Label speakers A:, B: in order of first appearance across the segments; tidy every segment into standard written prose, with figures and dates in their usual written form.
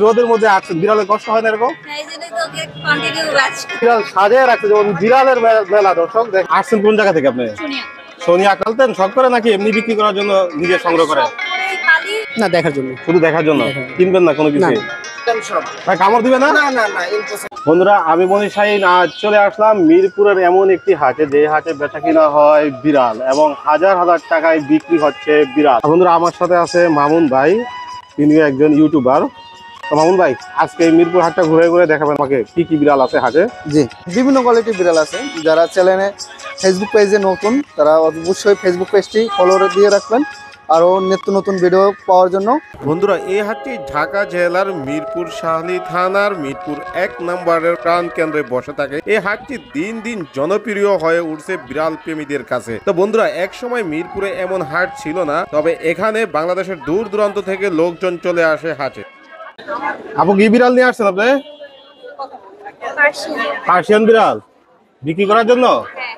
A: রোদের মধ্যে আসছেন, বিড়ালের কষ্ট হয় না এরকম?
B: হ্যাঁ, এই জন্যই তোকে কন্টিনিউ রাখছি।
A: বিড়াল সাজিয়ে রাখছে যেমন বিড়ালের মেলা। দর্শক আসছেন কোন জায়গা থেকে আপনি?
B: শুনিয়া
A: সোনিয়া আকালতেন শখ করে নাকি এমনি বিক্রি করার জন্য নিজে সংগ্রহ করেন?
B: সবগুলোই পালি।
C: না, দেখার জন্য।
A: শুধু দেখার জন্য কিনবেন না কোনো কিছু?
C: না।
A: ভাই কামড় দিবে না? বন্ধুরা, আমি মনি শাহিন আজ চলে আসলাম মিরপুরের এমন একটি হাটে, যে হাটে বেচা কিনা হয় বিড়াল এবং হাজার হাজার টাকায় বিক্রি হচ্ছে বিড়াল। বন্ধুরা, আমার সাথে আছে মামুন ভাই, তিনি একজন ইউটিউবার। তো মামুন ভাই, আজকে এই মিরপুর হাটটা ঘুরে ঘুরে দেখাবেন আমাকে কি কি বিড়াল আছে হাটে?
C: জি, বিভিন্ন কোয়ালিটির বিড়াল আছে। যারা চ্যানেলে ফেসবুক পেজে নতুন, তারা অবশ্যই ফেসবুক পেজটি ফলো দিয়ে রাখবেন আরও নিত্য নতুন ভিডিও পাওয়ার জন্য।
D: বন্ধুরা, এই হাটটি ঢাকা জেলার মিরপুর শাহলী থানার মিরপুর 1 নম্বরের প্রাণ কেন্দ্রে বসে থাকে। এই হাটটি দিন দিন জনপ্রিয় হয়ে উঠছে বিড়াল প্রেমীদের কাছে। তো বন্ধুরা, এক সময় মিরপুরে এমন হাট ছিল না, তবে এখানে বাংলাদেশের দূর দূরান্ত থেকে লোকজন চলে আসে হাটে।
A: আপু কি বিড়াল নিয়ে আসছেন আপনি? পার্সিয়ান বিড়াল বিক্রি করার জন্য?
B: হ্যাঁ,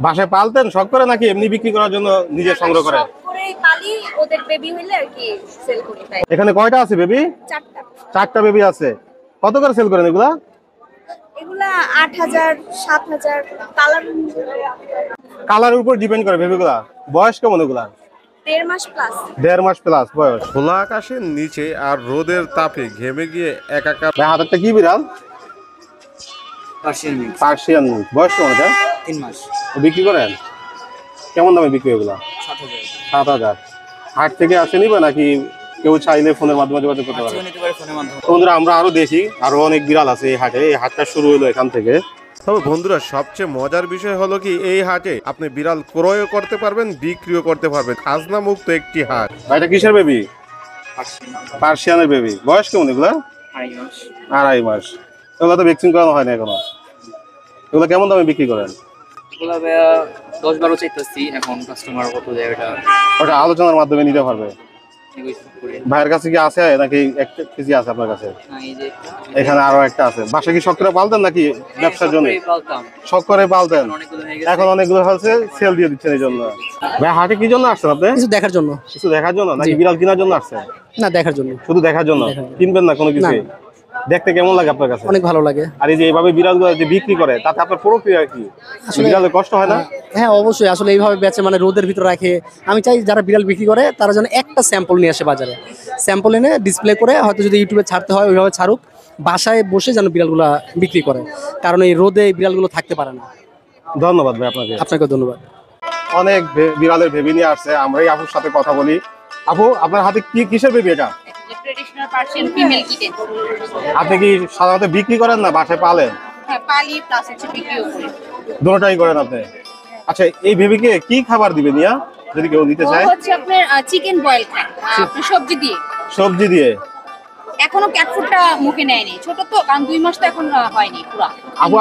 A: বাসায় পালতেন শখ করে নাকি এমনি বিক্রি করার জন্য নিজে সংগ্রহ করেন?
B: সব করেই পালি, ওদের বেবি হইলে আর কি সেল করি। তাই
A: এখানে কয়টা আছে বেবি?
B: 4টা।
A: 4টা বেবি আছে। কত করে সেল করেন এগুলা?
B: এগুলা 8000 7000 কালার।
A: কালারের উপর ডিপেন্ড করে বেবিগুলা। বয়স কেমন এগুলা?
B: 1.5 মাস প্লাস।
A: 1.5 মাস প্লাস বয়স।
D: খোলা আকাশের নিচে আর রোদের তাপে ঘেমে গিয়ে একাকার।
A: ভাই হাতেরটা কি বিড়াল?
C: Persian mix,
A: Persian. বয়স কেমন এটা?
C: 3 মাস,
A: বিক্রি করেন কেমন দামে বিক্রি এগুলা?
C: 7000।
A: 7000। হাট থেকে আসেনি বা নাকি কেউ চাইলে ফোনের মাধ্যমে যোগাযোগ করতে পারে?
C: ফোনের মাধ্যমে।
A: তো বন্ধুরা, আমরা আরো দেখি আরো অনেক বিড়াল আছে এই হাটে। এই হাটটা শুরু হলো এখান থেকে।
D: তবে বন্ধুরা, সবচেয়ে মজার বিষয় হলো কি, এই হাটে আপনি বিড়াল ক্রয়ও করতে পারবেন, বিক্রিও করতে পারবেন। খাজনা মুক্ত একটি হাট।
A: ভাই এটা কিসের বেবি? পার্সিয়ানের বেবি। বয়স কেমন এগুলা?
C: 2.5 মাস।
A: 2.5 মাস। এগুলো তো ভ্যাকসিন করানো হয় না এখনো। এগুলো কেমন দামে বিক্রি করেন?
C: এগুলা 10-12 চাইতেছি, এখন কাস্টমার কত দেয় এটা
A: ওটা আলোচনার মাধ্যমে নিতে পারবে।
C: নেগোশিয়েট করে।
A: ভাইয়ের কাছে কি আছে নাকি এক কেজি আছে আপনার কাছে?
C: না, এই যে
A: এখানে আরো একটা আছে। বাসা কি শখ করে পালতেন নাকি ব্যবসার জন্য?
C: পালতাম,
A: শখ করে পালতেন,
C: অনেকগুলো হয়ে গেছে।
A: এখন অনেকগুলো হচ্ছে সেল দিয়ে দিচ্ছেন এই জন্য। ভাই হাটে কি জন্য আসছেন আপনি?
C: কিছু দেখার জন্য।
A: কিছু দেখার জন্য নাকি বিড়াল কেনার জন্য আসছেন?
C: না, দেখার জন্য।
A: শুধু দেখার জন্য? কিনবেন না কোনো কিছু? দেখতে কেমন লাগে আপনার কাছে?
C: অনেক ভালো লাগে।
A: আর এই যে এইভাবে বিড়ালগুলো যে বিক্রি করে, তাতে আপনার প্রক্রিয়া কি? বিড়ালের কষ্ট হয় না?
C: হ্যাঁ, অবশ্যই। আসলে এইভাবে বেচে, মানে রোদের ভিতরে রাখে। আমি চাই যারা বিড়াল বিক্রি করে তারা যেন একটা স্যাম্পল নিয়ে আসে বাজারে, স্যাম্পল এনে ডিসপ্লে করে, হয়তো যদি ইউটিউবে ছাড়তে হয় ওইভাবে ছাড়ুক, বাসায় বসে যেন বিড়ালগুলো বিক্রি করে, কারণ এই রোদে এই বিড়ালগুলো থাকতে পারে না।
A: ধন্যবাদ ভাই আপনাকে।
C: আপনাকে ধন্যবাদ।
A: অনেক বিড়ালের বেবি নিয়ে আসছে। আমরা এই আপুর সাথে কথা বলি। আপু, আপনার হাতে কি কিসের বেবি এটা?
B: Traditional Persian female kitten.
A: আপনি কি সাধারণত বিক্রি করেন না বাসায় পালেন?
B: হ্যাঁ, পালি প্লাস হচ্ছে বিক্রিও করি।
A: দুটোটাই করেন আপনি? আচ্ছা, এই বেবিকে কি খাবার দিবেন নিয়া যদি কেউ নিতে
B: ও
A: চায়?
B: হচ্ছে আপনার চিকেন বয়েল খায়, আপনার সবজি দিয়ে।
A: সবজি দিয়ে?
B: এখনো ক্যাট ফুডটা মুখে নেয়নি, ছোট তো, কারণ 2 মাস তো এখন হয়নি পুরা।
A: আপু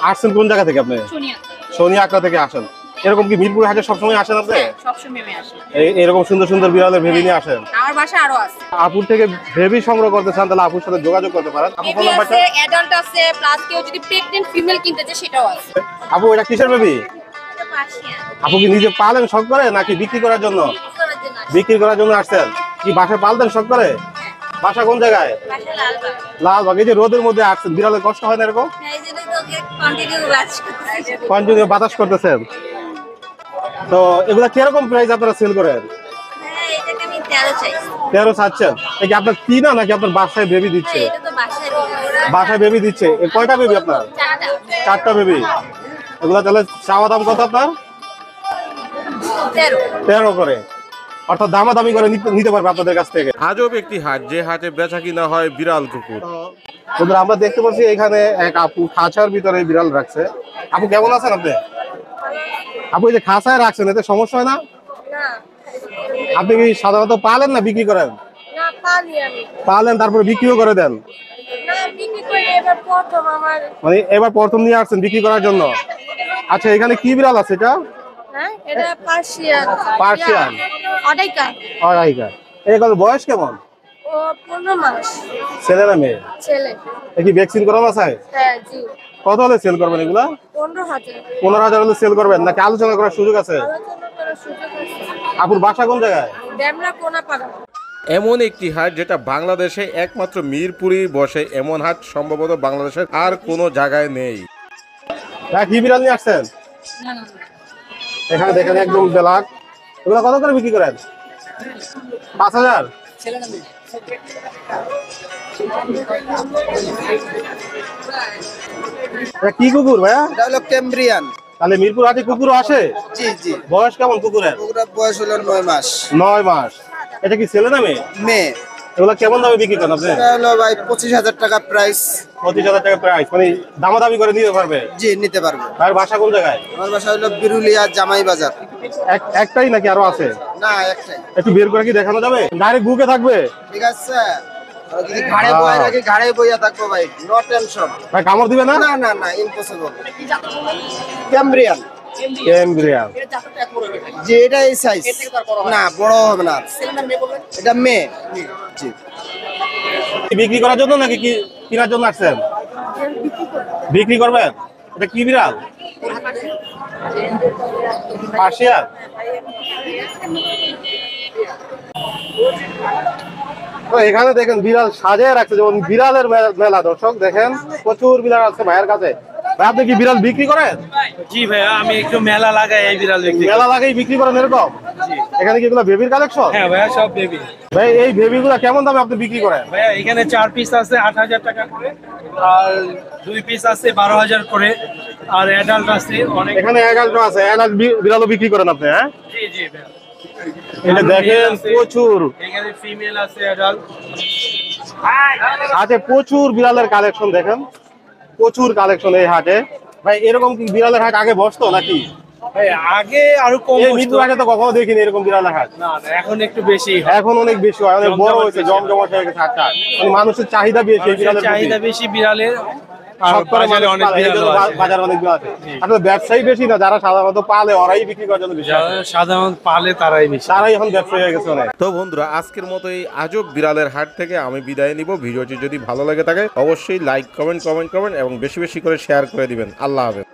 A: আসছেন কোন জায়গা থেকে আপনি?
B: শুনিয়া।
A: সোনিয়া আকরা থেকে আসেন। এরকম কি মিরপুর হাটে সবসময় আসেন আপনি?
B: সবসময় আমি আসি।
A: এরকম সুন্দর সুন্দর বিড়ালের বেবি নিয়ে আসেন?
B: আমার বাসা আরো আছে।
A: আপুর থেকে বেবি সংগ্রহ করতে চান তাহলে আপুর সাথে যোগাযোগ করতে পারেন। আপু ফোন
B: বেবি
A: নাম্বারটা?
B: আছে, অ্যাডাল্ট আছে, প্লাস কেউ যদি প্রেগন্যান্ট ফিমেল কিনতে চায় সেটাও আছে।
A: আপু এটা কিসের বেবি?
B: এটা পার্সিয়ান।
A: আপু কি নিজে পালেন শখ করে নাকি বিক্রি করার জন্য? বিক্রি করার জন্য আসছেন। কি বাসায় পালতেন শখ করে? বাসা কোন জায়গায়?
B: বাসা লালবাগ।
A: লালবাগ। এই যে রোদের মধ্যে আসছেন, বিড়ালের কষ্ট হয় না এরকম?
B: হ্যাঁ, এই জন্যই তোকে কন্টিনিউ রাখছি।
A: কন্টিনিউ বাতাস করতেছেন। তো এগুলা কিরকম প্রাইস আপনারা সেল করেন?
B: হ্যাঁ, এটাকে আমি 13 চাইছি।
A: 13 চাচ্ছেন? এই কি আপনার কিনা নাকি আপনার বাসায় বেবি দিচ্ছে?
B: হ্যাঁ, এটা তো বাসায় দিই।
A: বাসায় বেবি দিচ্ছে। কয়টা বেবি আপনার?
B: 4টা।
A: 4টা বেবি। এগুলা তাহলে চাওয়া দাম কত আপনার?
B: 13।
A: 13 করে। অর্থাৎ দামাদামি করে নিতে পারবে আপনাদের কাছ থেকে।
D: আজব একটি হাট, যে হাটে বেচা কিনা হয় বিড়াল কুকুর।
A: বন্ধুরা, আমরা দেখতে পাচ্ছি এখানে এক আপু খাঁচার ভিতরে বিড়াল রাখছে। আপু কেমন আছেন আপনি? আপু এই যে খাঁচায় রাখছেন, এতে সমস্যা হয় না?
B: না,
A: আপনি কি সাধারণত পালেন না বিক্রি করেন?
B: না পালি আমি।
A: পালেন তারপরে বিক্রিও করে দেন?
B: না, বিক্রি করে এবার প্রথম আমার।
A: মানে এবার প্রথম নিয়ে আসছেন বিক্রি করার জন্য? আচ্ছা, এখানে কি বিড়াল আছে এটা?
B: হ্যাঁ, এটা পার্সিয়ান।
A: পার্সিয়ান।
B: অডাইকা।
A: আড়াইকা। এগুলোর বয়স কেমন?
B: ও 15 মাস।
A: ছেলে না মেয়ে?
B: ছেলে।
A: এ কি ভ্যাকসিন করানো আছে?
B: হ্যাঁ, জি।
A: কত হলে সেল করবেন এগুলা?
B: 15,000।
A: 15,000 হলে সেল করবেন নাকি আলোচনা করার সুযোগ আছে?
B: আলোচনা করার সুযোগ আছে।
A: আপুর বাসা কোন জায়গায়?
B: ড্যামরা কোনাপাড়া।
D: এমন একটি হাট যেটা বাংলাদেশে একমাত্র মিরপুরেই বসে, এমন হাট সম্ভবত বাংলাদেশের আর কোনো জায়গায় নেই।
A: কি বিড়াল নিয়ে আসছেন? এখানে দেখেন একদম ব্ল্যাক। এগুলো কত করে বিক্রি করেন? 5,000। এটা কি কুকুর ভাইয়া?
E: এটা হলো ক্যাম্ব্রিয়ান।
A: তাহলে মিরপুর হাটে কুকুর আসে?
E: জি জি।
A: বয়স কেমন কুকুরের?
E: কুকুরের বয়স হলো 9 মাস।
A: 9 মাস। এটা কি ছেলে না মেয়ে?
E: মেয়ে।
A: এগুলো কেমন দামে বিক্রি করেন আপনি?
E: এটা হলো ভাই 25,000 টাকা প্রাইস।
A: 25,000 টাকা প্রাইস, মানে দামাদামি করে নিতে পারবে?
E: জি নিতে পারবে।
A: আর বাসা কোন জায়গায়?
E: আমার বাসা হলো বিরুলিয়া জামাই বাজার।
A: একটাই নাকি আরো আছে?
E: না একটাই।
A: একটু বের করে কি দেখানো যাবে? ডাইরেক্ট বুকে থাকবে?
E: ঠিক আছে। আর যদি ঘাড়ে বয়ে রাখি ঘাড়ে বইয়া থাকবো ভাই, নো টেনশন।
A: ভাই কামড় দিবে না?
E: না না না, ইম্পসিবল। ক্যাম্ব্রিয়ান।
A: ক্যাম্ব্রিয়ান।
E: জি এটা এই সাইজ। না বড় হবে না। এটা মেয়ে। জি।
A: বিক্রি করার জন্য নাকি কি কেনার জন্য আসছেন? বিক্রি করবেন? এটা কি বিড়াল? পার্সিয়ান। তো এখানে দেখেন বিড়াল সাজিয়ে রাখছে, যেমন বিড়ালের মেলা। দর্শক দেখেন প্রচুর বিড়াল আছে ভাইয়ের কাছে। ভাই আপনি কি বিড়াল বিক্রি করেন?
F: জি ভাইয়া, আমি একটু মেলা লাগাই এই বিড়াল বিক্রি করি।
A: মেলা লাগেই বিক্রি করেন এরকম? এখানে কি এগুলো বেবির কালেকশন?
F: হ্যাঁ ভাইয়া, সব বেবি।
A: ভাই এই বেবি গুলা কেমন দামে আপনি বিক্রি করেন?
F: ভাইয়া এখানে 4 পিস আছে 8,000 টাকা করে, আর 2 পিস আছে 12,000 করে, আর অ্যাডাল্ট আছে অনেক।
A: এখানে 11টা আছে। অ্যাডাল্ট বিড়ালও বিক্রি করেন আপনি? হ্যাঁ
F: জি জি ভাইয়া।
A: এটা দেখেন প্রচুর
F: এখানে ফিমেল আছে অ্যাডাল্ট।
A: হাটে প্রচুর বিড়ালের কালেকশন। দেখেন প্রচুর কালেকশন এই হাটে। ভাই এরকম কি বিড়ালের হাট আগে বসতো নাকি?
F: ভাই আগে আরো কম
A: এই
F: বসতো।
A: মিরপুর হাটে তো কখনো দেখিনি এরকম বিড়ালের হাট।
F: না না, এখন একটু বেশি হয়।
A: এখন অনেক বেশি হয়, অনেক বড় হয়েছে, জমজমাট হয়ে গেছে হাটটা। মানে মানুষের চাহিদা বেশি এই বিড়ালের প্রতি।
F: চাহিদা বেশি বিড়ালের, আর
A: সব করে
F: বাজারে
A: মানুষ
F: অনেক
A: পালে, এই
F: বিড়াল
A: জন্য
F: আছে।
A: বাজারে অনেক বিড়াল আছে। আসলে ব্যবসায়ী বেশি না, যারা সাধারণত পালে ওরাই বিক্রি করার জন্য বেশি আসে।
F: যারা সাধারণত পালে তারাই বেশি।
A: তারাই এখন ব্যবসায়ী হয়ে গেছে অনেক।
D: তো বন্ধুরা, আজকের মতো এই আজব বিড়ালের হাট থেকে আমি বিদায় নিব। ভিডিওটি যদি ভালো লাগে থাকে অবশ্যই লাইক কমেন্ট করবেন এবং বেশি বেশি করে শেয়ার করে দিবেন। আল্লাহ হাফেজ।